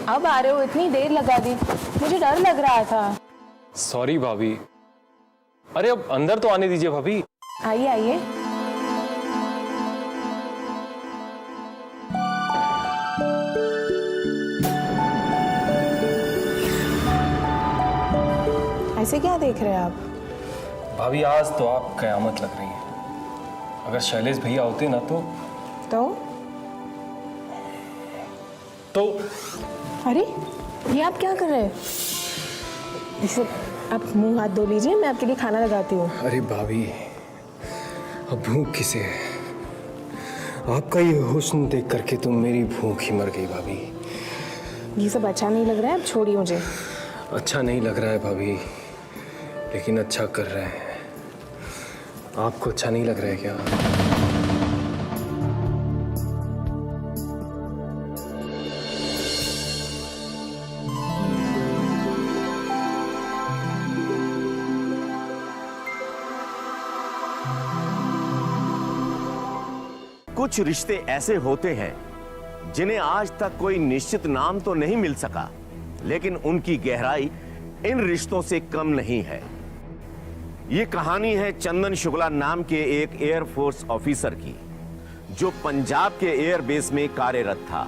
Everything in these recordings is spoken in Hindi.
अब आ रहे हो, इतनी देर लगा दी, मुझे डर लग रहा था। सॉरी भाभी। अरे अब अंदर तो आने दीजिए भाभी। आइए आइए। ऐसे क्या देख रहे हैं आप? भाभी आज तो आप कयामत लग रही हैं। अगर शैलेश भैया होते ना तो अरे ये आप क्या कर रहे हैं? इसे आप मुंह हाथ धो लीजिए, मैं आपके लिए खाना लगाती हूँ। अरे भाभी अब भूख किसे है? आपका ये हुस्न देख करके तो मेरी भूख ही मर गई भाभी। ये सब अच्छा नहीं लग रहा है, अब छोड़िए मुझे। अच्छा नहीं लग रहा है भाभी, लेकिन अच्छा कर रहे हैं। आपको अच्छा नहीं लग रहा है क्या? कुछ रिश्ते ऐसे होते हैं जिन्हें आज तक कोई निश्चित नाम तो नहीं मिल सका, लेकिन उनकी गहराई इन रिश्तों से कम नहीं है। ये कहानी है चंदन शुक्ला नाम के एक एयरफोर्स ऑफिसर की, जो पंजाब के एयरबेस में कार्यरत था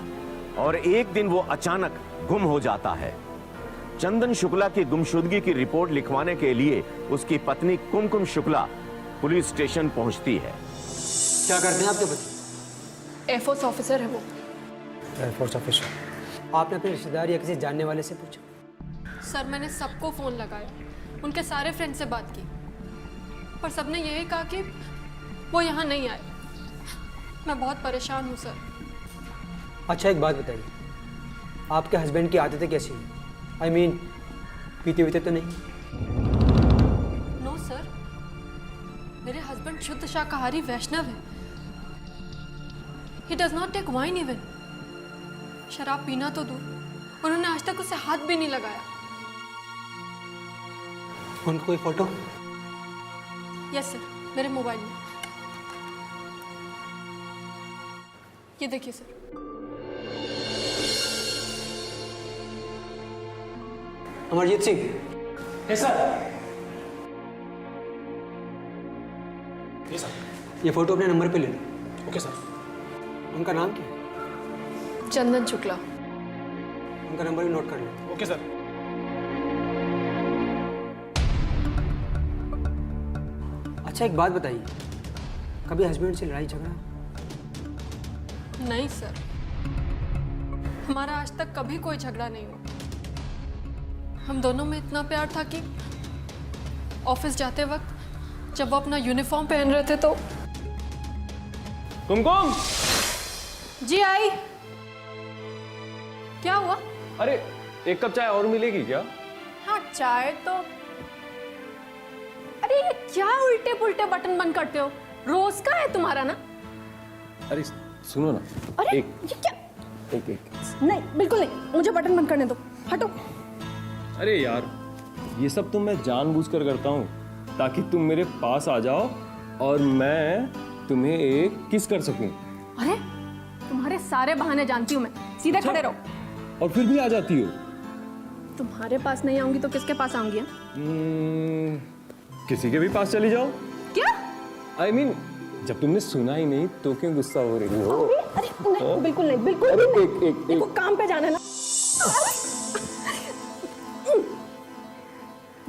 और एक दिन वो अचानक गुम हो जाता है। चंदन शुक्ला की गुमशुदगी की रिपोर्ट लिखवाने के लिए उसकी पत्नी कुमकुम शुक्ला पुलिस स्टेशन पहुंचती है। क्या करते हैं आपके पति? एयरफोर्स ऑफिसर है वो। Air force officer. आपने अपने रिश्तेदार या किसी जानने वाले से पूछा? सर मैंने सबको फ़ोन लगाया, उनके सारे फ्रेंड से बात की, पर सबने यही कहा कि वो यहाँ नहीं आए। मैं बहुत परेशान हूँ सर। अच्छा एक बात बताइए, आपके हस्बैंड की आदतें कैसी हैं? आई मीन पीते वीते तो नहीं? नो सर, मेरे हस्बैंड शुद्ध शाकाहारी वैष्णव है। He does not take wine even. शराब पीना तो दूर, उन्होंने आज तक उसे हाथ भी नहीं लगाया। उनका कोई फोटो? यस सर, मेरे मोबाइल में। ये देखिए sir. Amarjeet Singh. Yes sir. ये फोटो अपने नंबर पे ले लो। Okay sir. उनका नाम क्या है? चंदन शुक्ला। उनका नंबर भी नोट कर लो। Okay sir. अच्छा एक बात बताइए, कभी हस्बैंड से लड़ाई झगड़ा? नहीं सर, हमारा आज तक कभी कोई झगड़ा नहीं हुआ। हम दोनों में इतना प्यार था कि ऑफिस जाते वक्त जब वो अपना यूनिफॉर्म पहन रहे थे तो। कुमकुम। जी आई। क्या हुआ? अरे एक कप चाय और मिलेगी क्या? हाँ चाय तो। अरे ये क्या उल्टे पुल्टे बटन बंद करते हो? रोज का है तुम्हारा ना? अरे सुनो ना। अरे एक ये क्या? एक नहीं बिल्कुल नहीं, मुझे बटन बंद करने दो, हटो। अरे यार ये सब तो मैं जानबूझकर करता हूँ ताकि तुम मेरे पास आ जाओ और मैं तुम्हें एक किस कर सकूं। अरे तुम्हारे सारे बहाने जानती हूँ मैं, सीधे खड़े रहो। और फिर भी आ जाती हो। तुम्हारे पास नहीं आऊंगी तो किसके पास आऊंगी? किसी के भी पास चली जाओ। क्या? I mean, जब तुमने सुना ही नहीं तो क्यों गुस्सा हो रही हो? अरे नहीं, बिल्कुल नहीं, बिल्कुल अरे भी एक नहीं। एक देखो काम पे जाना है ना।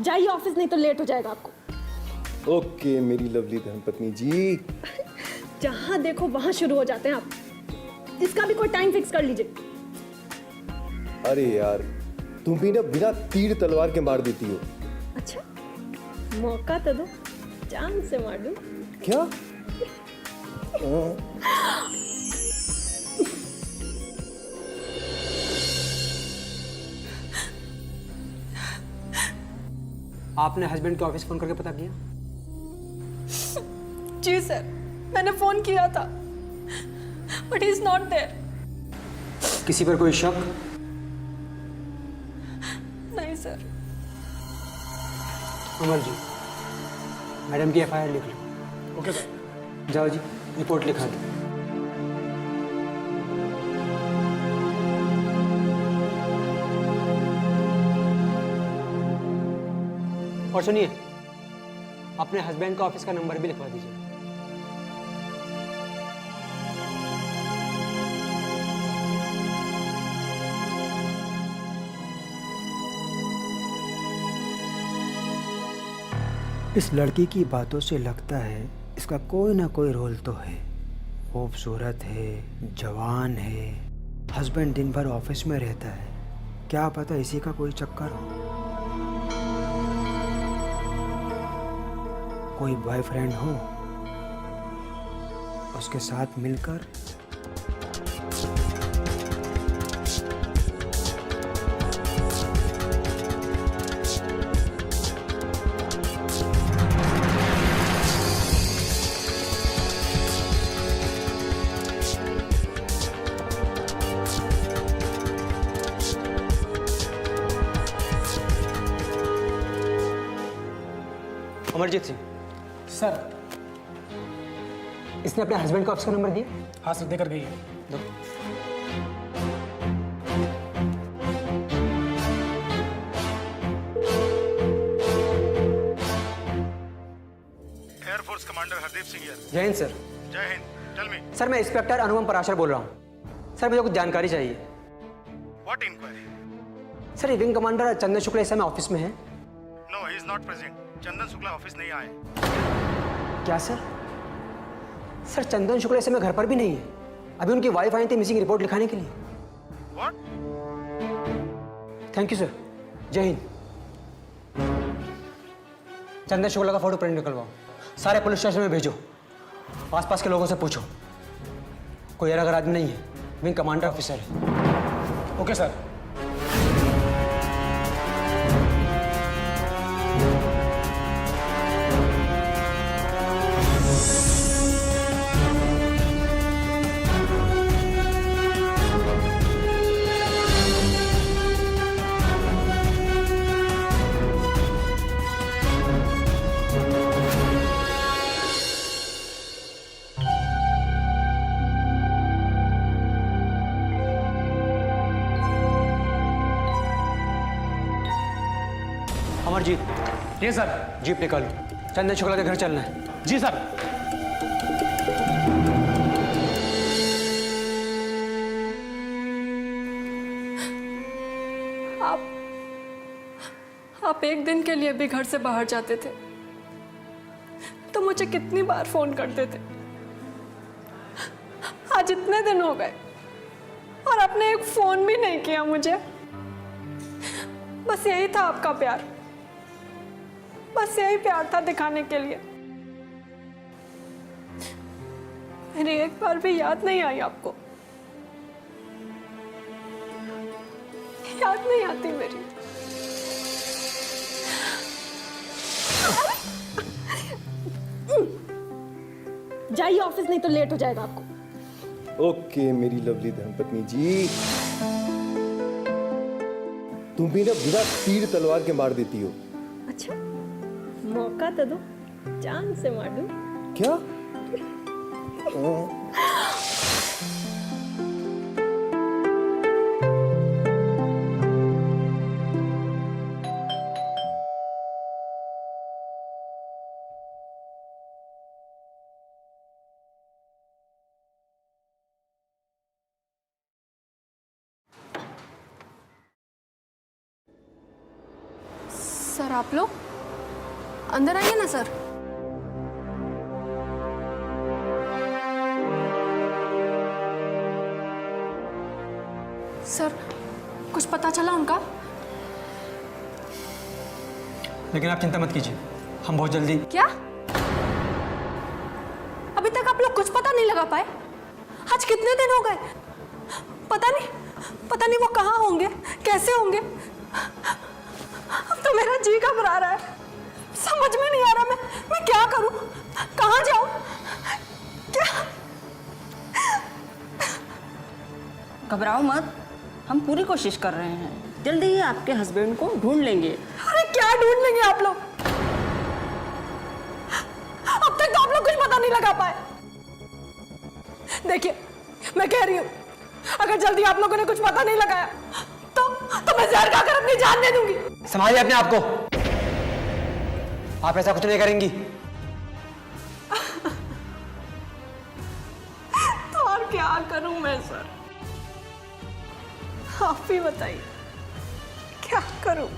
जाइए ऑफिस, नहीं तो लेट हो जाएगा आपको। ओके मेरी लवली धर्मपत्नी जी। जहाँ देखो वहाँ शुरू हो जाते हैं आप। इसका भी कोई टाइम फिक्स कर लीजिए। अरे यार तुम भी ना बिना तीर तलवार के मार देती हो। अच्छा मौका तो दो, जान से मार दूं। क्या? आपने हस्बैंड के ऑफिस फोन करके पता किया? जी सर, मैंने फोन किया था, but he is not there. किसी पर कोई शक? नहीं सर। अमर जी, मैडम की एफआईआर लिख लो। Okay sir. जाओ जी, रिपोर्ट लिखा दो। और सुनिए, अपने हस्बैंड का ऑफिस का नंबर भी लिखवा दीजिए। इस लड़की की बातों से लगता है इसका कोई ना कोई रोल तो है। खूबसूरत है, जवान है, हस्बैंड दिन भर ऑफिस में रहता है, क्या पता इसी का कोई चक्कर हो। कोई बॉयफ्रेंड हो, उसके साथ मिलकर अमरजीत सिंह सर। इसने अपने हस्बैंड का ऑफिस का नंबर दिया? हाँ सर, देकर गई है। दो। Air force commander Hardeep Singh here. Jai Hind sir. Jai Hind. Tell me sir, मैं इंस्पेक्टर अनुपम पराशर बोल रहा हूँ। सर, मुझे कुछ जानकारी चाहिए। What inquiry? सर, ये विंग कमांडर चंदन शुक्ला इस समय ऑफिस में है? No, he is not present. Chandan Shukla office नहीं आए। क्या सर? सर, चंदन शुक्ला इस समय घर पर भी नहीं है। अभी उनकी वाइफ आई थी मिसिंग रिपोर्ट लिखाने के लिए। What? Thank you sir. Jai Hind. चंदन शुक्ला का फोटो प्रिंट निकलवाओ, सारे पुलिस स्टेशन में भेजो, आसपास के लोगों से पूछो। कोई अगर आदमी नहीं है, विंग कमांडर ऑफिसर है। Okay sir. अमरजीत, जी सर। जीप निकालो, चंदन शुक्ला के घर चलना है। जी सर। आप एक दिन के लिए भी घर से बाहर जाते थे तो मुझे कितनी बार फोन करते थे। आज इतने दिन हो गए और आपने एक फोन भी नहीं किया मुझे। बस यही था आपका प्यार, बस यही प्यार था दिखाने के लिए। मेरी एक बार भी याद नहीं आई आपको? याद नहीं आती मेरी? जाइए ऑफिस, नहीं तो लेट हो जाएगा आपको। ओके मेरी लवली धर्मपत्नी जी, तुम भी ना बिना तीर तलवार के मार देती हो। अच्छा, मौका तो दो, जान से मार दूं। क्या? सर, आप लोग अंदर आइए ना सर। सर, कुछ पता चला उनका? लेकिन आप चिंता मत कीजिए, हम बहुत जल्दी। क्या? अभी तक आप लोग कुछ पता नहीं लगा पाए? आज कितने दिन हो गए? पता नहीं वो कहाँ होंगे, कैसे होंगे। अब तो मेरा जी घबरा रहा है, समझ में नहीं आ रहा मैं क्या करूं, कहाँ जाऊं, क्या? घबराओ मत, हम पूरी कोशिश कर रहे हैं। जल्दी ही आपके हस्बैंड को ढूंढ लेंगे। अरे क्या ढूंढ लेंगे आप लोग? अब तक तो आप लोग कुछ पता नहीं लगा पाए। देखिए, मैं कह रही हूं, अगर जल्दी आप लोगों ने कुछ पता नहीं लगाया तो मैं जहर खाकर अपनी जान दे दूंगी। संभालिए अपने आप को। आप ऐसा कुछ नहीं करेंगी। तो और क्या करूं मैं सर, आप ही बताइए क्या करूं।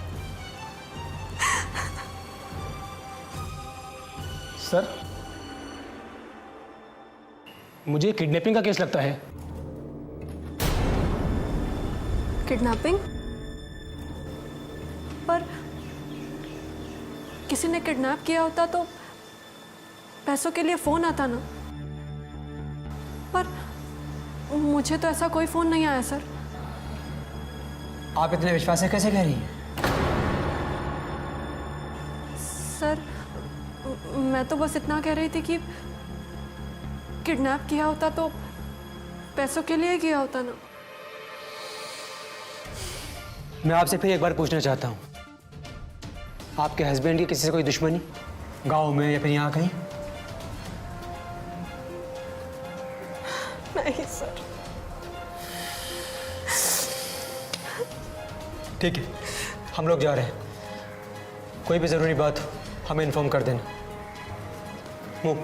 सर, मुझे किडनैपिंग का केस लगता है। किडनैपिंग? पर किसी ने किडनैप किया होता तो पैसों के लिए फोन आता ना, पर मुझे तो ऐसा कोई फोन नहीं आया सर। आप इतने विश्वास से कैसे कह रही हैं? सर मैं तो बस इतना कह रही थी कि किडनैप किया होता तो पैसों के लिए किया होता ना। मैं आपसे फिर एक बार पूछना चाहता हूँ, आपके हस्बैंड की किसी से कोई दुश्मनी, गांव में या फिर यहाँ कहीं? नहीं सर। ठीक है, हम लोग जा रहे हैं। कोई भी ज़रूरी बात हो हमें इन्फॉर्म कर देना। मूव।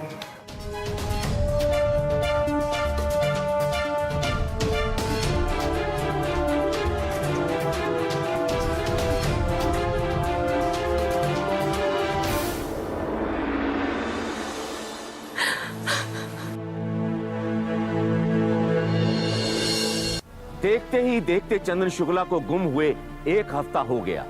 देखते ही देखते चंदन शुक्ला को गुम हुए 1 हफ्ता हो गया,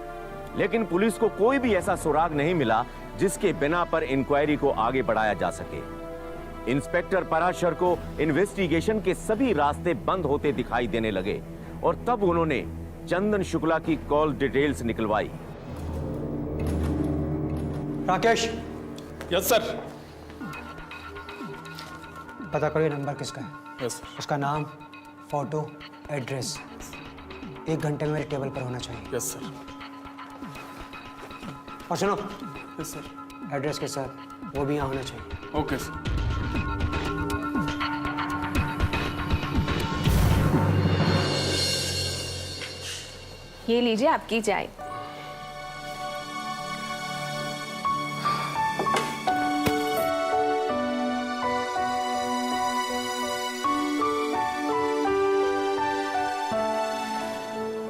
लेकिन पुलिस को कोई भी ऐसा सुराग नहीं मिला जिसके बिना पर इंक्वायरी को आगे बढ़ाया जा सके। इंस्पेक्टर पराशर को इन्वेस्टिगेशन के सभी रास्ते बंद होते दिखाई देने लगे और तब उन्होंने चंदन शुक्ला की कॉल डिटेल्स निकलवाई। Rakesh, yes sir. पता करो ये नंबर किसका है। यस उसका नाम, फोटो, एड्रेस 1 घंटे में मेरे टेबल पर होना चाहिए। Yes sir. और सुनो, यस सर। एड्रेस के साथ वो भी यहाँ होना चाहिए। Okay sir. ये लीजिए आपकी चाय।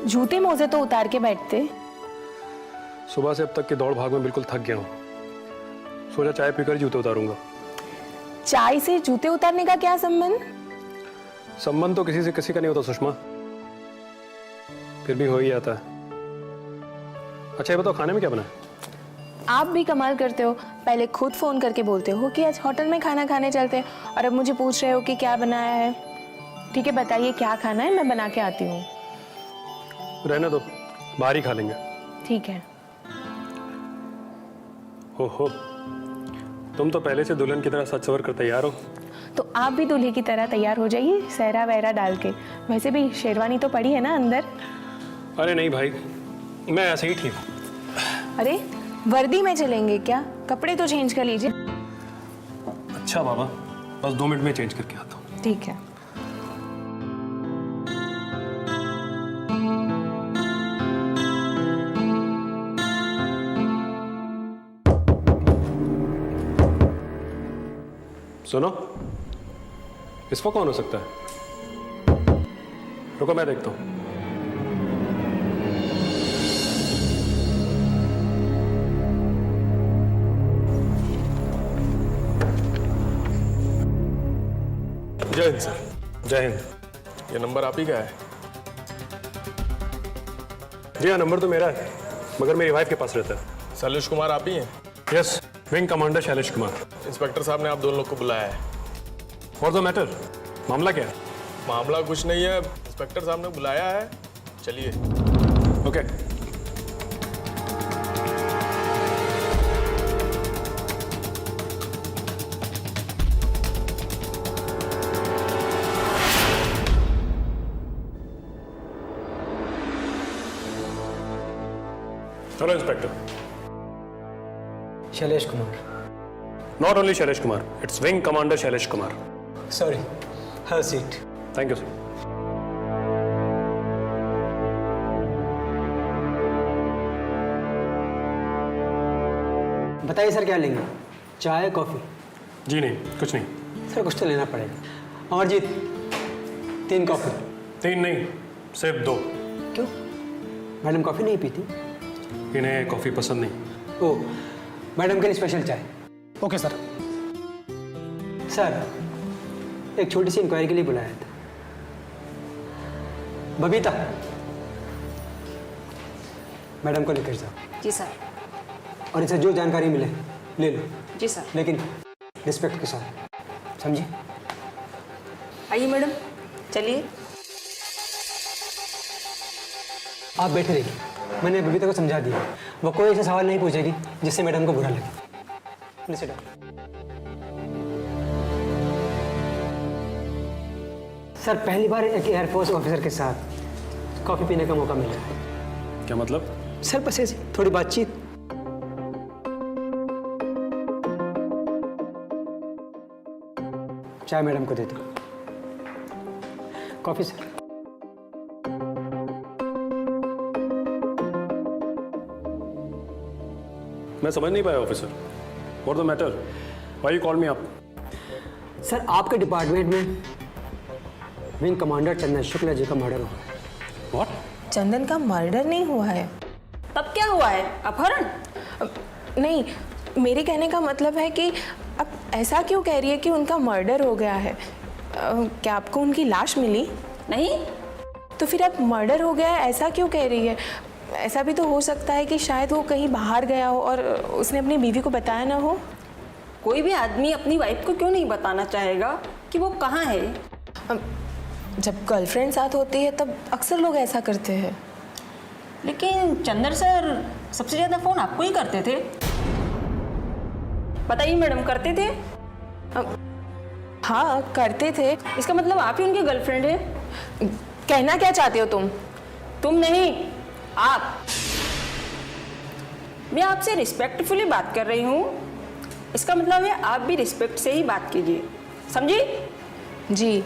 जूते मोजे तो उतार के बैठते। सुबह से अब तक की दौड़ भाग में बिल्कुल थक गया हूँ। सोचा चाय पीकर जूते उतारूंगा। चाय से जूते उतारने का क्या संबंध? संबंध तो किसी से किसी का नहीं होता सुषमा, फिर भी हो ही जाता है। अच्छा ये बताओ खाने में क्या बना है? आप भी कमाल करते हो, पहले खुद फोन करके बोलते हो कि आज होटल में खाना खाने चलते हैं और अब मुझे पूछ रहे हो कि क्या बनाया है। ठीक है बताइए क्या खाना है, मैं बना के आती हूँ। रहने दो, बाहर ही खा लेंगे। ठीक है। हो तुम तो पहले से दुल्हन की तरह सच सवर कर तैयार हो। तो आप भी दूल्हे की तरह तैयार हो जाइए, सहरा वहरा डाल के। वैसे भी शेरवानी तो पड़ी है ना अंदर। अरे नहीं भाई, मैं ऐसे ही ठीक हूँ। अरे वर्दी में चलेंगे क्या? कपड़े तो चेंज कर लीजिए। अच्छा बाबा, बस 2 मिनट में चेंज करके आता हूँ। ठीक है। सुनो, इसको कौन हो सकता है? रुको मैं देखता हूँ। जय हिंद सर। जय हिंद। ये नंबर आप ही का है? जी हाँ, नंबर तो मेरा है मगर मेरी वाइफ के पास रहता है। शैलेश कुमार आप ही हैं? Yes, wing commander Shailesh Kumar. Inspector साहब ने आप दोनों लोग को बुलाया है। What the matter? मामला क्या है? मामला कुछ नहीं है, इंस्पेक्टर साहब ने बुलाया है। चलिए। Okay. Hello inspector. Shailesh Kumar. Not only Shailesh Kumar, it's wing commander Shailesh Kumar. Sorry, have seat. Thank you sir. बताइए सर क्या लेंगे, चाय कॉफ़ी? जी नहीं, कुछ नहीं। सर कुछ तो लेना पड़ेगा। अमरजीत 3 कॉफ़ी। 3 नहीं, सिर्फ 2। क्यों, मैडम कॉफ़ी नहीं पीती? इन्हें कॉफ़ी पसंद नहीं। ओह, मैडम के लिए स्पेशल चाय। Okay sir. सर एक छोटी सी इंक्वायरी के लिए बुलाया था। बबीता, मैडम को लेकर जाओ जी सर। और इनसे जो जानकारी मिले ले लो, जी सर। लेकिन रिस्पेक्ट के साथ, समझे? आइए मैडम, चलिए। आप बैठे रहिए, मैंने बबीता को समझा दिया, वो कोई ऐसा सवाल नहीं पूछेगी जिससे मैडम को बुरा लगे। Please sit down. सर पहली बार एक एयरफोर्स ऑफिसर के साथ कॉफ़ी पीने का मौका मिला है। क्या मतलब? सर बस ऐसे थोड़ी बातचीत। चाय मैडम को दे दो। Coffee sir. मैं समझ नहीं पाया officer. What the matter? Why you call me up? Sir आपके डिपार्टमेंट में विंग कमांडर चंदन शुक्ला जी का मर्डर हुआ है। व्हाट? चंदन का मर्डर नहीं हुआ है। तब क्या हुआ है, अपहरण? नहीं, मेरे कहने का मतलब है कि अब ऐसा क्यों कह रही है कि उनका मर्डर हो गया है? क्या आपको उनकी लाश मिली? नहीं। तो फिर अब मर्डर हो गया है ऐसा क्यों कह रही है? ऐसा भी तो हो सकता है कि शायद वो कहीं बाहर गया हो और उसने अपनी बीवी को बताया ना हो। कोई भी आदमी अपनी वाइफ को क्यों नहीं बताना चाहेगा कि वो कहाँ है? जब गर्लफ्रेंड साथ होती है तब अक्सर लोग ऐसा करते हैं। लेकिन चंदन सर सबसे ज़्यादा फ़ोन आपको ही करते थे। बताइए मैडम, करते थे? हाँ करते थे। इसका मतलब आप ही उनके गर्लफ्रेंड हैं? कहना क्या चाहते हो तुम? तुम नहीं, आप। मैं आपसे रिस्पेक्टफुली बात कर रही हूँ, इसका मतलब है आप भी रिस्पेक्ट से ही बात कीजिए, समझी? जी।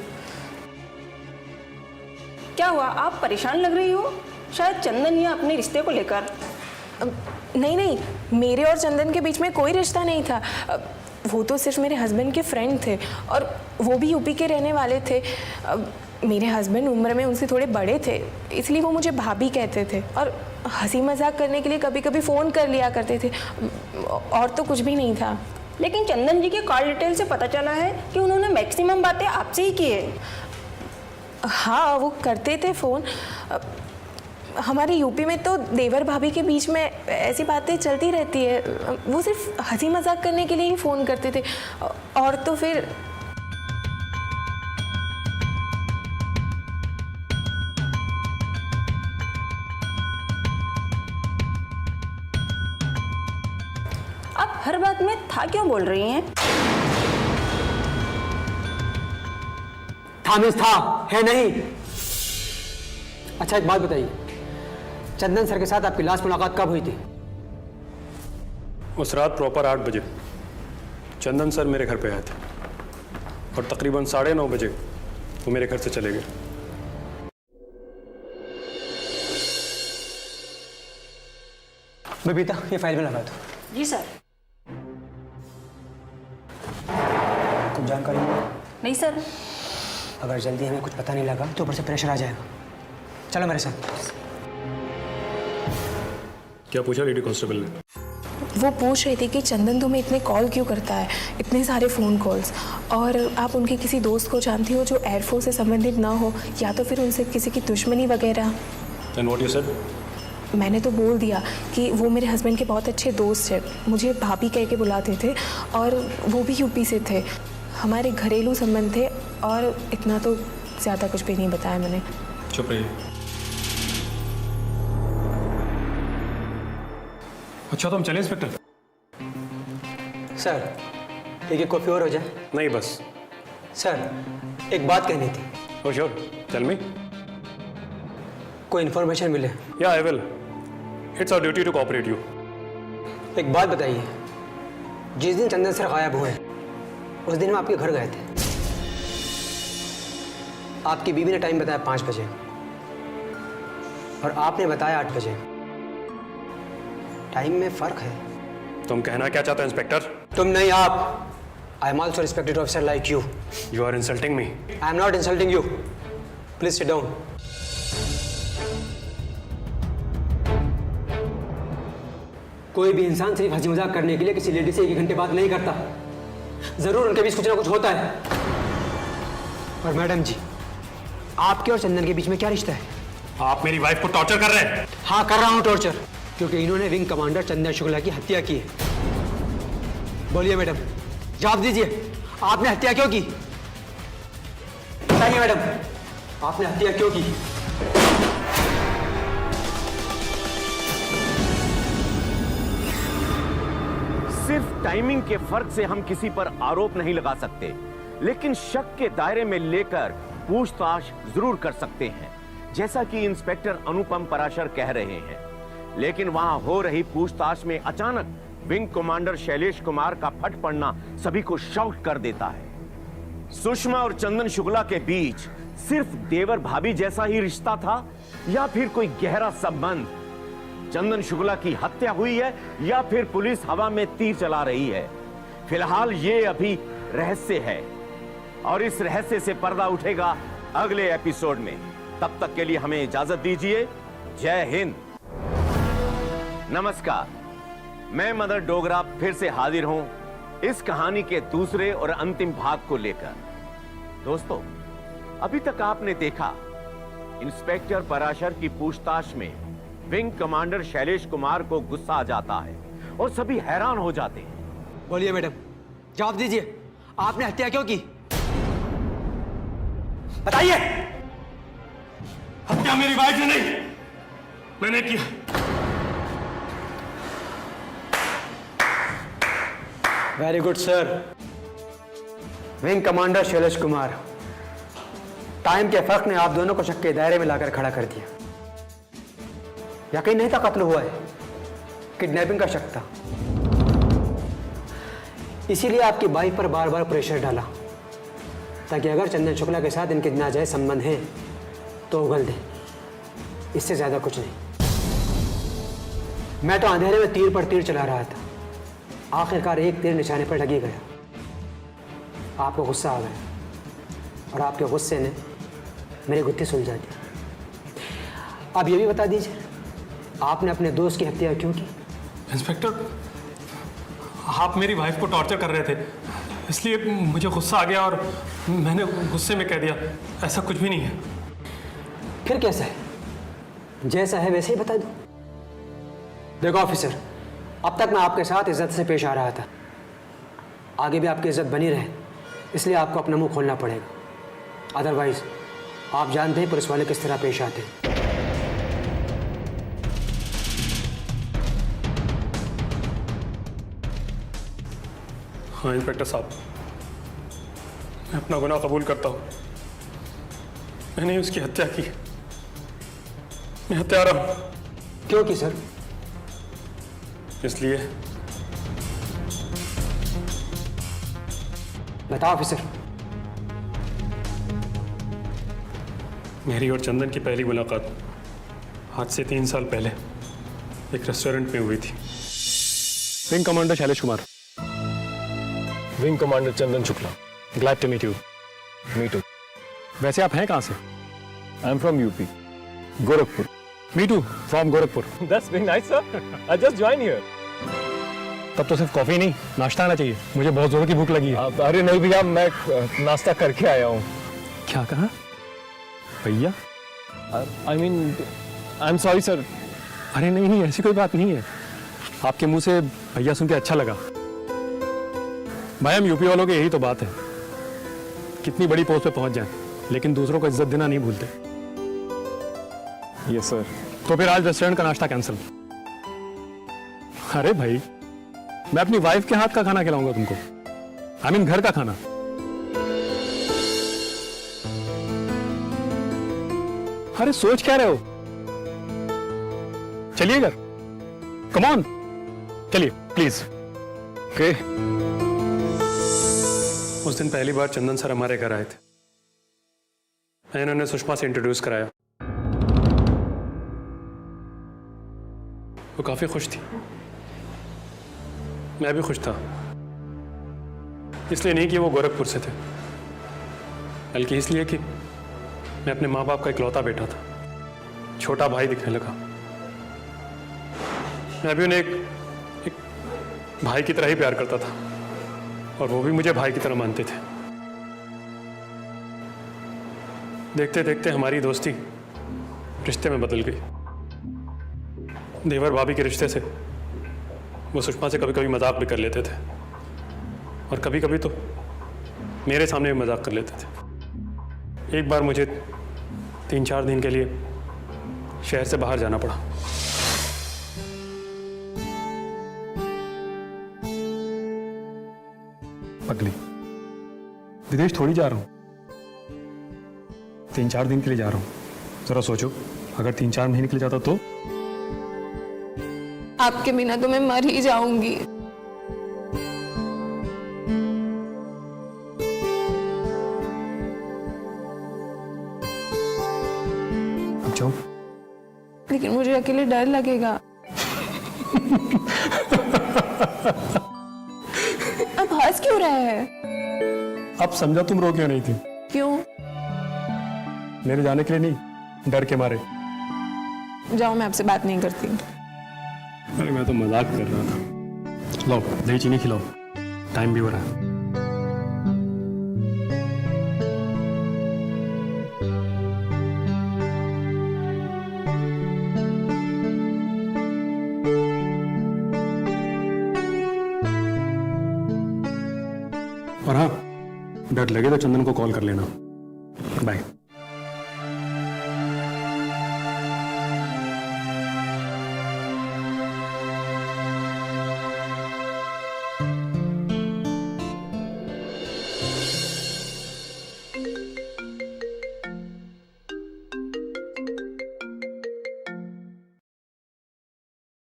क्या हुआ, आप परेशान लग रही हो? शायद चंदन या अपने रिश्ते को लेकर। नहीं नहीं, मेरे और चंदन के बीच में कोई रिश्ता नहीं था। वो तो सिर्फ मेरे हस्बैंड के फ्रेंड थे और वो भी यूपी के रहने वाले थे। मेरे हस्बैंड उम्र में उनसे थोड़े बड़े थे, इसलिए वो मुझे भाभी कहते थे और हंसी मजाक करने के लिए कभी कभी फ़ोन कर लिया करते थे, और तो कुछ भी नहीं था। लेकिन चंदन जी के कॉल डिटेल से पता चला है कि उन्होंने मैक्सिमम बातें आपसे ही की है। हाँ वो करते थे फ़ोन। हमारे यूपी में तो देवर भाभी के बीच में ऐसी बातें चलती रहती है। वो सिर्फ हंसी मजाक करने के लिए ही फ़ोन करते थे, और तो फिर आप हर बात में था क्यों बोल रही हैं? था मीन्स था, है नहीं। अच्छा एक बात बताइए, चंदन सर के साथ आपकी लास्ट मुलाकात कब हुई थी? उस रात प्रॉपर 8 बजे चंदन सर मेरे घर पे आए थे और तकरीबन 9:30 बजे वो मेरे घर से चले गए। बबीता ये फाइल में लगा दो। जी सर। कुछ जानकारी मिली? नहीं सर। अगर जल्दी हमें कुछ पता नहीं लगा तो ऊपर से प्रेशर आ जाएगा। चलो मेरे साथ। क्या पूछा लेडी कांस्टेबल ने? वो पूछ रही थी कि चंदन तुम्हें इतने कॉल क्यों करता है, इतने सारे फ़ोन कॉल्स, और आप उनके किसी दोस्त को जानती हो जो एयरफोर्स से संबंधित ना हो, या तो फिर उनसे किसी की दुश्मनी वगैरह। And what you said? मैंने तो बोल दिया कि वो मेरे हस्बैंड के बहुत अच्छे दोस्त हैं, मुझे भाभी कह के बुलाते थे और वो भी यूपी से थे। हमारे घरेलू संबंध थे, और इतना तो ज़्यादा कुछ भी नहीं बताया मैंने। चुप रहिए। अच्छा तो हम चले इंस्पेक्टर? सर एक कॉफ़ी और हो जाए? नहीं बस। सर एक बात कहनी थी। Oh sure, tell me. कोई इन्फॉर्मेशन मिले? Yeah I will. It's our duty to cooperate you. एक बात बताइए, जिस दिन चंदन सर गायब हुए उस दिन हम आपके घर गए थे। आपकी बीवी ने टाइम बताया 5 बजे और आपने बताया 8 बजे। टाइम में फर्क है। तुम कहना क्या चाहते हो इंस्पेक्टर? तुम नहीं, आप। I am also respected officer like you. You are insulting me. I am not insulting you. Please sit down. कोई भी इंसान सिर्फ हंसी मजाक करने के लिए किसी लेडी से 1 घंटे बात नहीं करता। जरूर उनके बीच कुछ ना कुछ होता है। और मैडम जी, आपके और चंदन के बीच में क्या रिश्ता है? आप मेरी वाइफ को टॉर्चर कर रहे हैं। हाँ, कर रहा हूँ टॉर्चर, क्योंकि इन्होंने विंग कमांडर चंदन शुक्ला की हत्या की है। बोलिए मैडम, जवाब दीजिए, आपने हत्या क्यों की? बताइए मैडम, आपने हत्या क्यों की? सिर्फ टाइमिंग के फर्क से हम किसी पर आरोप नहीं लगा सकते, लेकिन शक के दायरे में लेकर पूछताछ जरूर कर सकते हैं, जैसा कि इंस्पेक्टर अनुपम पराशर कह रहे हैं। लेकिन वहां हो रही पूछताछ में अचानक विंग कमांडर शैलेश कुमार का फट पड़ना सभी को शॉक कर देता है। सुषमा और चंदन शुक्ला के बीच सिर्फ देवर भाभी जैसा ही रिश्ता था या फिर कोई गहरा संबंध? चंदन शुक्ला की हत्या हुई है या फिर पुलिस हवा में तीर चला रही है? फिलहाल ये अभी रहस्य है और इस रहस्य से पर्दा उठेगा अगले एपिसोड में। तब तक के लिए हमें इजाजत दीजिए। जय हिंद, नमस्कार। मैं मदर डोगरा फिर से हाजिर हूं इस कहानी के दूसरे और अंतिम भाग को लेकर। दोस्तों, अभी तक आपने देखा इंस्पेक्टर पराशर की पूछताछ में विंग कमांडर शैलेश कुमार को गुस्सा आ जाता है और सभी हैरान हो जाते हैं। बोलिए मैडम, जवाब दीजिए, आपने हत्या क्यों की? बताइए। हत्या मेरी वाइफ ने नहीं, मैंने किया। Very good sir. Wing commander Shailesh Kumar, time के फर्क ने आप दोनों को शक के दायरे में लाकर खड़ा कर दिया। यकीन नहीं था कत्ल हुआ है, किडनैपिंग का शक था। इसीलिए आपकी वाइफ पर बार बार प्रेशर डाला, ताकि अगर चंदन शुक्ला के साथ इनके नाजायज संबंध हैं तो उगल दे। इससे ज्यादा कुछ नहीं। मैं तो अंधेरे में तीर पर तीर चला रहा था, आखिरकार एक तीर निशाने पर लगी गया। आपको गुस्सा आ गया और आपके गुस्से ने मेरी गुत्थी सुलझा दी। अब ये भी बता दीजिए, आपने अपने दोस्त की हत्या क्यों की? इंस्पेक्टर, आप मेरी वाइफ को टॉर्चर कर रहे थे, इसलिए मुझे गुस्सा आ गया और मैंने गुस्से में कह दिया। ऐसा कुछ भी नहीं है। फिर कैसा है? जैसा है वैसे ही बता दो। देखो ऑफिसर, अब तक मैं आपके साथ इज्जत से पेश आ रहा था, आगे भी आपकी इज्जत बनी रहे, इसलिए आपको अपना मुंह खोलना पड़ेगा। अदरवाइज आप जानते हैं पुलिस वाले किस तरह पेश आते हैं। हाँ इंस्पेक्टर साहब, मैं अपना गुनाह कबूल करता हूँ। मैंने उसकी हत्या की। मैं हत्यारा हूँ। क्यों की सर? इसलिए। बताओ ऑफिसर। मेरी और चंदन की पहली मुलाकात आज से 3 साल पहले एक रेस्टोरेंट में हुई थी। Wing commander Shailesh Kumar. Wing commander Chandan Shukla. Glad to meet you. Me too. वैसे आप हैं कहाँ से? I am from UP, Gorakhpur. Me too, from Gorakhpur. That's very nice sir, I just join here. तब तो सिर्फ कॉफी नहीं, नाश्ता आना चाहिए। मुझे बहुत जोर की भूख लगी है। अरे नहीं भैया, मैं नाश्ता करके आया हूँ। क्या कहा भैया? I mean, I am sorry sir. अरे नहीं नहीं, ऐसी कोई बात नहीं है। आपके मुंह से भैया सुन के अच्छा लगा। भाई, हम यूपी वालों की यही तो बात है, कितनी बड़ी पोस्ट पे पहुंच जाएं, लेकिन दूसरों को इज्जत देना नहीं भूलते। Yes sir. तो फिर आज रेस्टोरेंट का नाश्ता कैंसिल। अरे भाई, मैं अपनी वाइफ के हाथ का खाना खिलाऊंगा तुमको। आई मीन घर का खाना। अरे सोच क्या रहे हो? चलिए घर, कम ऑन, चलिए प्लीज। ओके। उस दिन पहली बार चंदन सर हमारे घर आए थे। मैंने उन्हें सुषमा से इंट्रोड्यूस कराया। वो काफी खुश थी। मैं भी खुश था, इसलिए नहीं कि वो गोरखपुर से थे, बल्कि इसलिए कि मैं अपने माँ बाप का इकलौता बेटा था, छोटा भाई दिखने लगा। मैं भी उन्हें एक भाई की तरह ही प्यार करता था और वो भी मुझे भाई की तरह मानते थे। देखते देखते हमारी दोस्ती रिश्ते में बदल गई। देवर भाभी के रिश्ते से वो सुषमा से कभी कभी मजाक भी कर लेते थे और कभी कभी तो मेरे सामने भी मजाक कर लेते थे। एक बार मुझे 3-4 दिन के लिए शहर से बाहर जाना पड़ा। पगली, विदेश थोड़ी जा रहा हूं, 3-4 दिन के लिए जा रहा हूं। जरा सोचो, अगर 3-4 महीने के लिए जाता तो? आपके बिना तो मैं मर ही जाऊंगी। जाओ। लेकिन मुझे अकेले डर लगेगा। अब हंस क्यों रहे हैं? अब समझा तुम रो क्यों नहीं थी? क्यों? मेरे जाने के लिए नहीं, डर के मारे। जाओ, मैं आपसे बात नहीं करती। अरे मैं तो मजाक कर रहा था। लो दही चीनी खिलाओ, टाइम भी हो रहा है। और हाँ, डर लगे तो चंदन को कॉल कर लेना। बाय।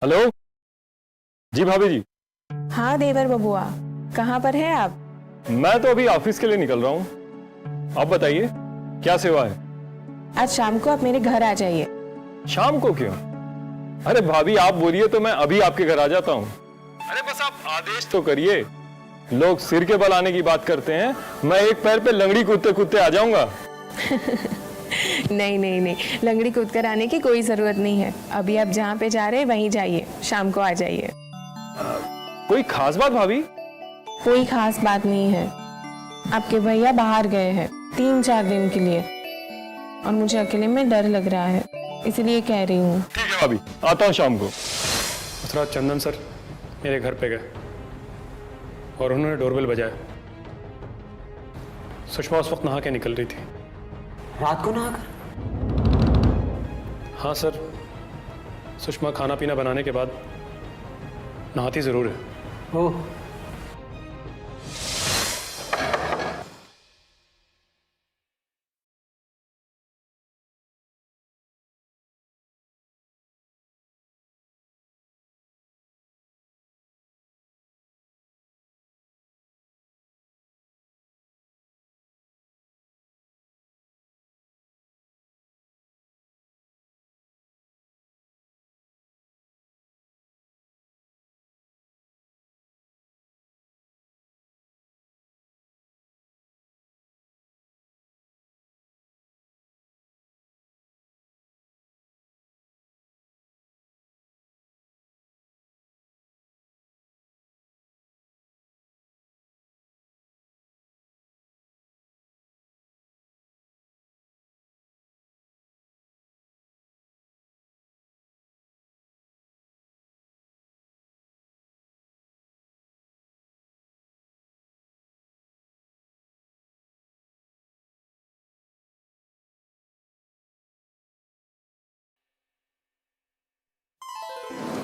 हेलो जी भाभी जी। हाँ देवर बबुआ, कहाँ पर है आप? मैं तो अभी ऑफिस के लिए निकल रहा हूँ। आप बताइए क्या सेवा है? आज शाम को आप मेरे घर आ जाइए। शाम को क्यों? अरे भाभी आप बोलिए तो मैं अभी आपके घर आ जाता हूँ। अरे बस आप आदेश तो करिए। लोग सिर के बल आने की बात करते हैं, मैं एक पैर पे लंगड़ी कूदते कूदते आ जाऊंगा। नहीं नहीं नहीं, लंगड़ी कूद कर आने की कोई जरूरत नहीं है। अभी आप जहाँ पे जा रहे हैं वहीं जाइए, शाम को आ जाइए। कोई खास बात भाभी? कोई खास बात नहीं है। आपके भैया बाहर गए हैं 3-4 दिन के लिए और मुझे अकेले में डर लग रहा है, इसलिए कह रही हूँ। ठीक है भाभी, आता हूँ शाम को। उस रात चंदन सर मेरे घर पे गए और उन्होंने डोरबेल बजाया। सुषमा उस वक्त नहा के निकल रही थी। रात को नहा कर? हाँ सर, सुषमा खाना पीना बनाने के बाद नहाती जरूर है। ओह,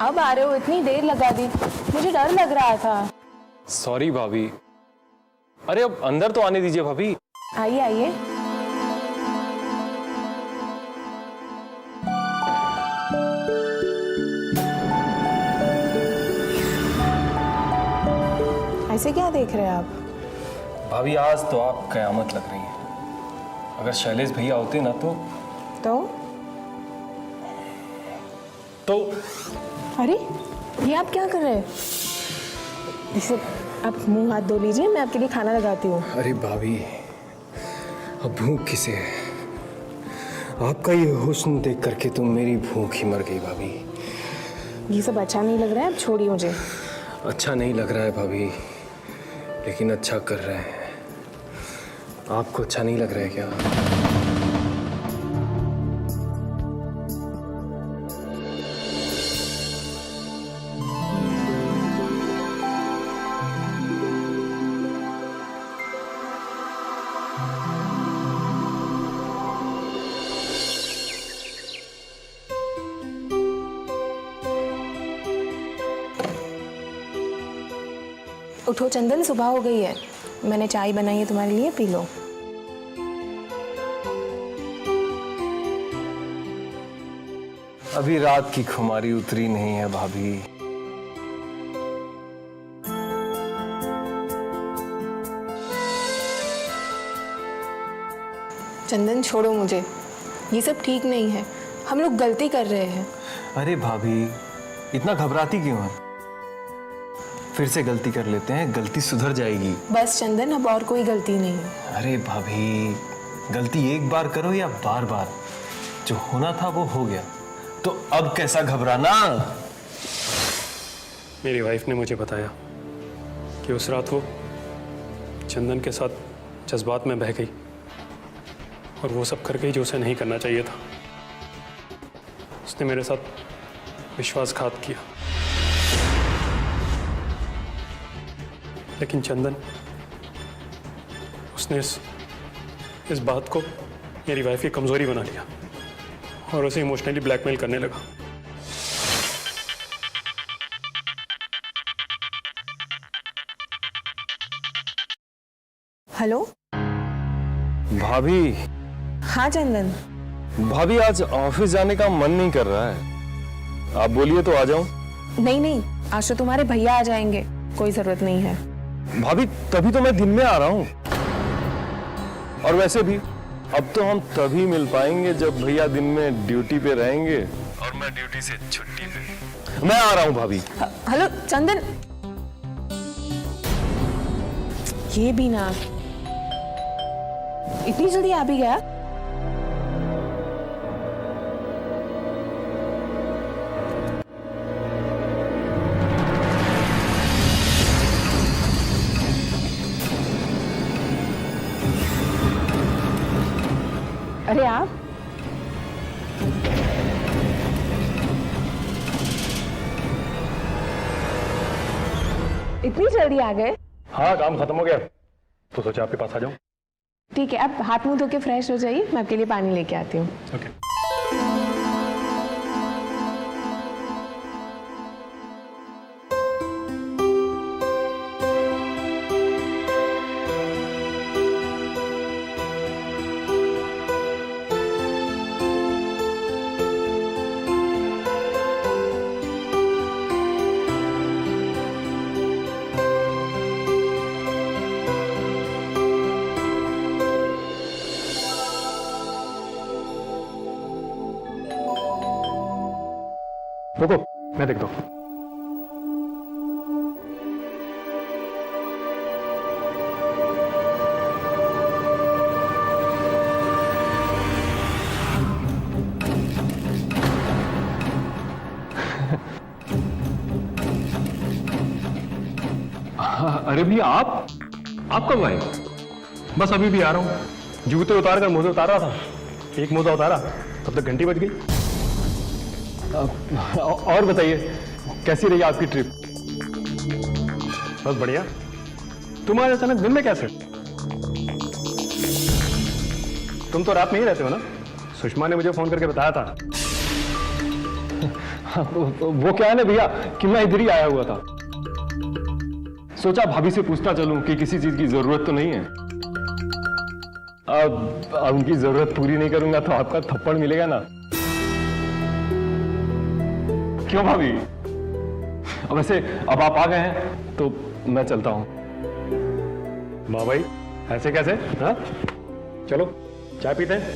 अब आ रहे हो, इतनी देर लगा दी, मुझे डर लग रहा था। सॉरी भाभी। अरे अब अंदर तो आने दीजिए भाभी। आइए आइए। ऐसे क्या देख रहे हैं आप? भाभी आज तो आप कयामत लग रही है। अगर शैलेश भैया होते ना तो अरे ये आप क्या कर रहे हैं? जैसे आप मुंह हाथ धो लीजिए, मैं आपके लिए खाना लगाती हूँ। अरे भाभी, अब भूख किसे है? आपका ये हुस्न देख करके तो मेरी भूख ही मर गई भाभी। ये सब अच्छा नहीं लग रहा है, अब छोड़िए मुझे। अच्छा नहीं लग रहा है भाभी, लेकिन अच्छा कर रहे हैं। आपको अच्छा नहीं लग रहा है क्या? उठो चंदन, सुबह हो गई है। मैंने चाय बनाई है तुम्हारे लिए, पी लो। अभी रात की खुमारी उतरी नहीं है भाभी। चंदन छोड़ो मुझे, ये सब ठीक नहीं है। हम लोग गलती कर रहे हैं। अरे भाभी, इतना घबराती क्यों है? फिर से गलती कर लेते हैं, गलती सुधर जाएगी। बस चंदन, अब और कोई गलती नहीं है। अरे भाभी, गलती एक बार करो या बार बार, जो होना था वो हो गया, तो अब कैसा घबराना? मेरी वाइफ ने मुझे बताया कि उस रात वो चंदन के साथ जज्बात में बह गई और वो सब कर गई जो उसे नहीं करना चाहिए था। उसने मेरे साथ विश्वासघात किया। लेकिन चंदन, उसने इस बात को मेरी वाइफ की कमजोरी बना लिया और उसे इमोशनली ब्लैकमेल करने लगा। हेलो भाभी, हाँ चंदन। भाभी आज ऑफिस जाने का मन नहीं कर रहा है। आप बोलिए तो आ जाऊं। नहीं नहीं, आज तो तुम्हारे भैया आ जाएंगे, कोई जरूरत नहीं है। भाभी, तभी तो मैं दिन में आ रहा हूं। और वैसे भी अब तो हम तभी मिल पाएंगे जब भैया दिन में ड्यूटी पे रहेंगे और मैं ड्यूटी से छुट्टी पे। मैं आ रहा हूं भाभी। हेलो चंदन, ये भी ना, इतनी जल्दी आ भी गया? अरे आप इतनी जल्दी आ गए? हाँ, काम खत्म हो गया तो सोचा आपके पास आ जाऊं। ठीक है, अब हाथ मुंह धो के फ्रेश हो जाइए, मैं आपके लिए पानी लेके आती हूँ। ओके। रुको, मैं देखता हूँ। अरे भैया, आप कब आए? बस अभी भी आ रहा हूँ। जूते उतार कर मोजे उतार रहा था। एक मोजा उतारा तब तक घंटी बज गई। और बताइए, कैसी रही आपकी ट्रिप? बस बढ़िया। तुम आज अचानक दिन में कैसे? तुम तो रात में ही रहते हो ना? सुषमा ने मुझे फोन करके बताया था। वो क्या है ना भैया कि मैं इधर ही आया हुआ था। सोचा भाभी से पूछता चलूं कि किसी चीज की जरूरत तो नहीं है। अब उनकी जरूरत पूरी नहीं करूंगा तो आपका थप्पड़ मिलेगा ना। क्यों भाभी? अब वैसे अब आप आ गए हैं तो मैं चलता हूं। वाह भाई, ऐसे कैसे? हाँ, चलो चाय पीते हैं।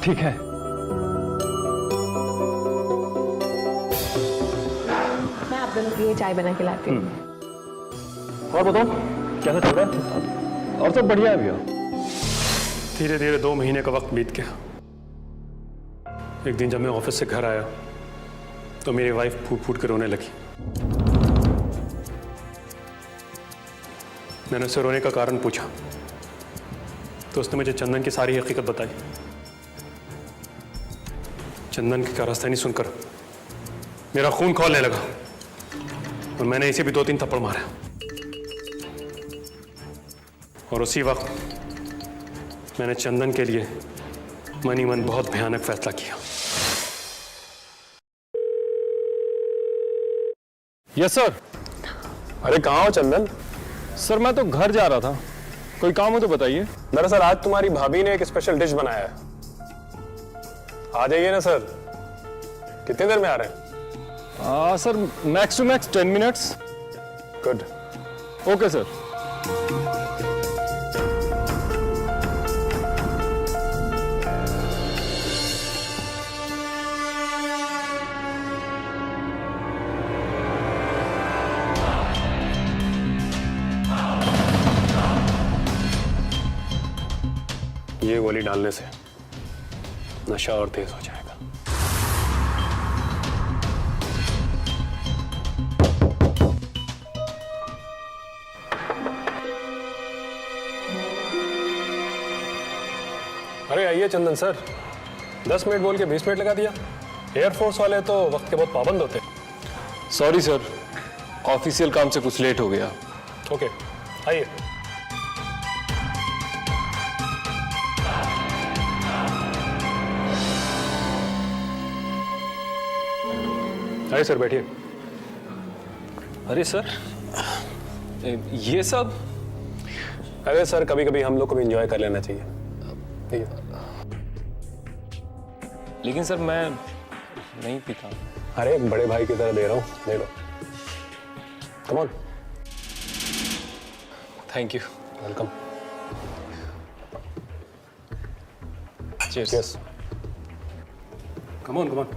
ठीक है। मैं आप हस्बैंड के लिए चाय बना के लाती हूँ। और बताओ कैसा चल रहा है? और सब बढ़िया है भैया। धीरे धीरे 2 महीने का वक्त बीत गया। एक दिन जब मैं ऑफिस से घर आया तो मेरी वाइफ फूट फूट कर रोने लगी। मैंने उससे रोने का कारण पूछा तो उसने मुझे चंदन की सारी हकीकत बताई। चंदन की कारस्तानी सुनकर मेरा खून खौलने लगा और मैंने इसे भी 2-3 थप्पड़ मारा। और उसी वक्त मैंने चंदन के लिए मन ही मन बहुत भयानक फैसला किया। Yes sir. अरे कहाँ हो चंदन? सर मैं तो घर जा रहा था, कोई काम हो तो बताइए। दरअसल आज तुम्हारी भाभी ने एक स्पेशल डिश बनाया है, आ जाइए ना सर। कितनी देर में आ रहे हैं? Sir max to max 10 minutes. Good. Okay sir. ये गोली डालने से नशा और तेज हो जाएगा। अरे आइए चंदन सर, 10 मिनट बोल के 20 मिनट लगा दिया। एयरफोर्स वाले तो वक्त के बहुत पाबंद होते हैं। सॉरी सर, ऑफिशियल काम से कुछ लेट हो गया। ओके आइए। आइए सर बैठिए। अरे सर ये सब? अरे सर कभी कभी हम लोग को भी एंजॉय कर लेना चाहिए। ठीक है। लेकिन सर मैं नहीं पीता। अरे एक बड़े भाई की तरह दे रहा हूँ, ले लो। Come on. Thank you. Welcome. Cheers. Yes. Come on come on.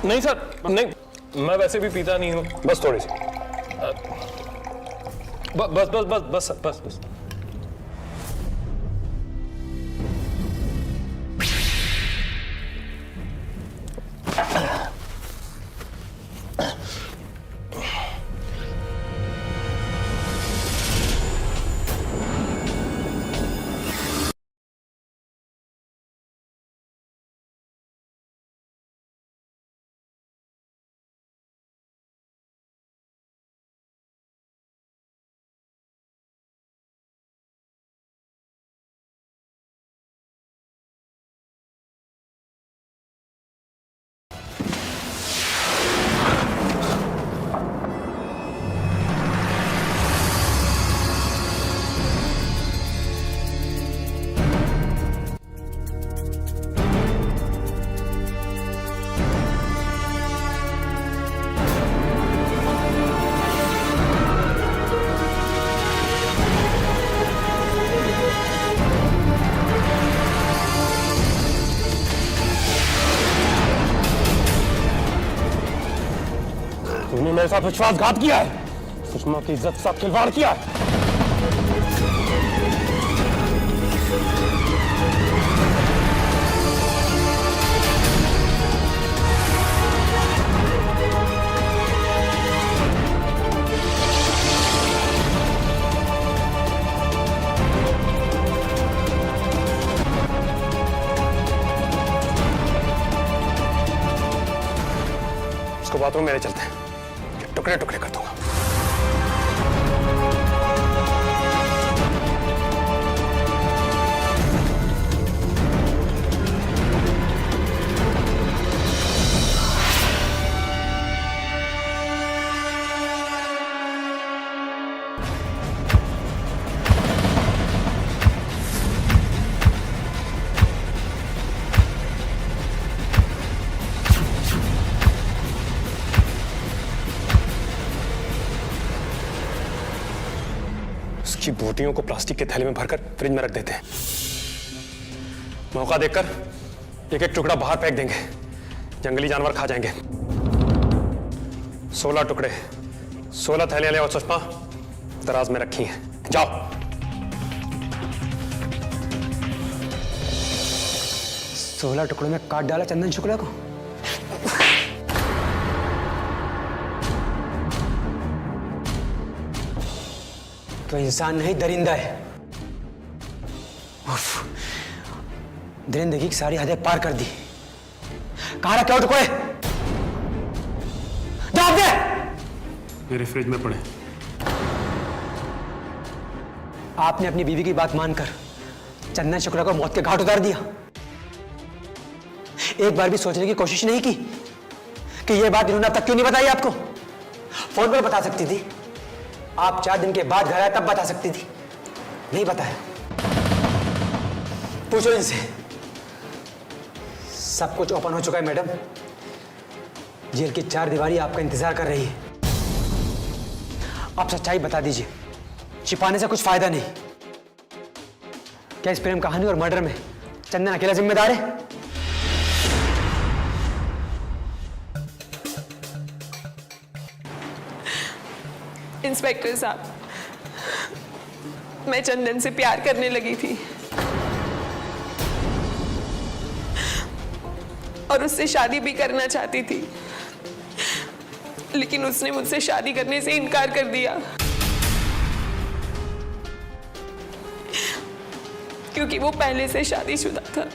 नहीं सर नहीं, मैं वैसे भी पीता नहीं हूँ। बस थोड़ी सी। बस बस बस बस बस बस। तुमने मेरे साथ विश्वासघात किया है, सुषमा की इज्जत के साथ खिलवाड़ किया है। इसको बाथरूम मेरे चलते हैं, टुकड़े टुकड़े कर दूंगा। कि बोटियों को प्लास्टिक के थैले में भरकर फ्रिज में रख देते हैं। मौका देखकर एक एक टुकड़ा बाहर फेंक देंगे, जंगली जानवर खा जाएंगे। 16 टुकड़े, 16 थैलियां ले और सुषमा दराज में रखी हैं। जाओ। 16 टुकड़ों में काट डाला चंदन शुक्ला को। तो इंसान नहीं दरिंदा है। उफ, दरिंदगी की सारी हदें पार कर दी। कहाँ रखे हो टुकड़े? जवाब दे। मेरे फ्रिज में पड़े। आपने अपनी बीवी की बात मानकर चंदन शुक्ला को मौत के घाट उतार दिया। एक बार भी सोचने की कोशिश नहीं की कि यह बात इन्होंने अब तक क्यों नहीं बताई आपको? फोन पर बता सकती थी, आप 4 दिन के बाद घर आए तब बता सकती थी। नहीं बताया। पूछो इनसे। सब कुछ ओपन हो चुका है मैडम। जेल की 4 दीवारी आपका इंतजार कर रही है। आप सच्चाई बता दीजिए, छिपाने से कुछ फायदा नहीं। क्या इस प्रेम कहानी और मर्डर में चंदन अकेला जिम्मेदार है? इंस्पेक्टर साहब, मैं चंदन से प्यार करने लगी थी और उससे शादी भी करना चाहती थी, लेकिन उसने मुझसे शादी करने से इनकार कर दिया क्योंकि वो पहले से शादीशुदा था।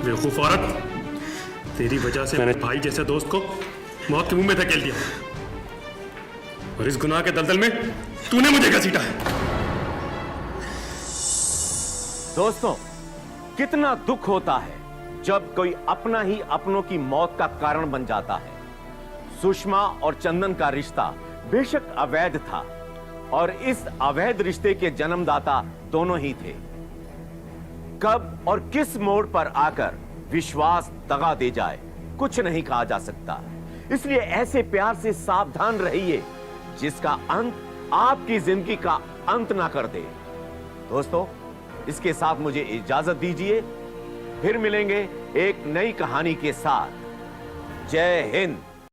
बेवकूफ औरत, तेरी वजह से मैंने भाई जैसे दोस्त को मौत के मुंह में धकेल दिया और इस गुनाह के दलदल में तूने मुझे घसीटा है। दोस्तों, कितना दुख होता है जब कोई अपना ही अपनों की मौत का कारण बन जाता है। सुषमा और चंदन का रिश्ता बेशक अवैध था और इस अवैध रिश्ते के जन्मदाता दोनों ही थे। कब और किस मोड़ पर आकर विश्वास दगा दे जाए कुछ नहीं कहा जा सकता। इसलिए ऐसे प्यार से सावधान रहिए जिसका अंत आपकी जिंदगी का अंत ना कर दे। दोस्तों, इसके साथ मुझे इजाजत दीजिए। फिर मिलेंगे एक नई कहानी के साथ। जय हिंद।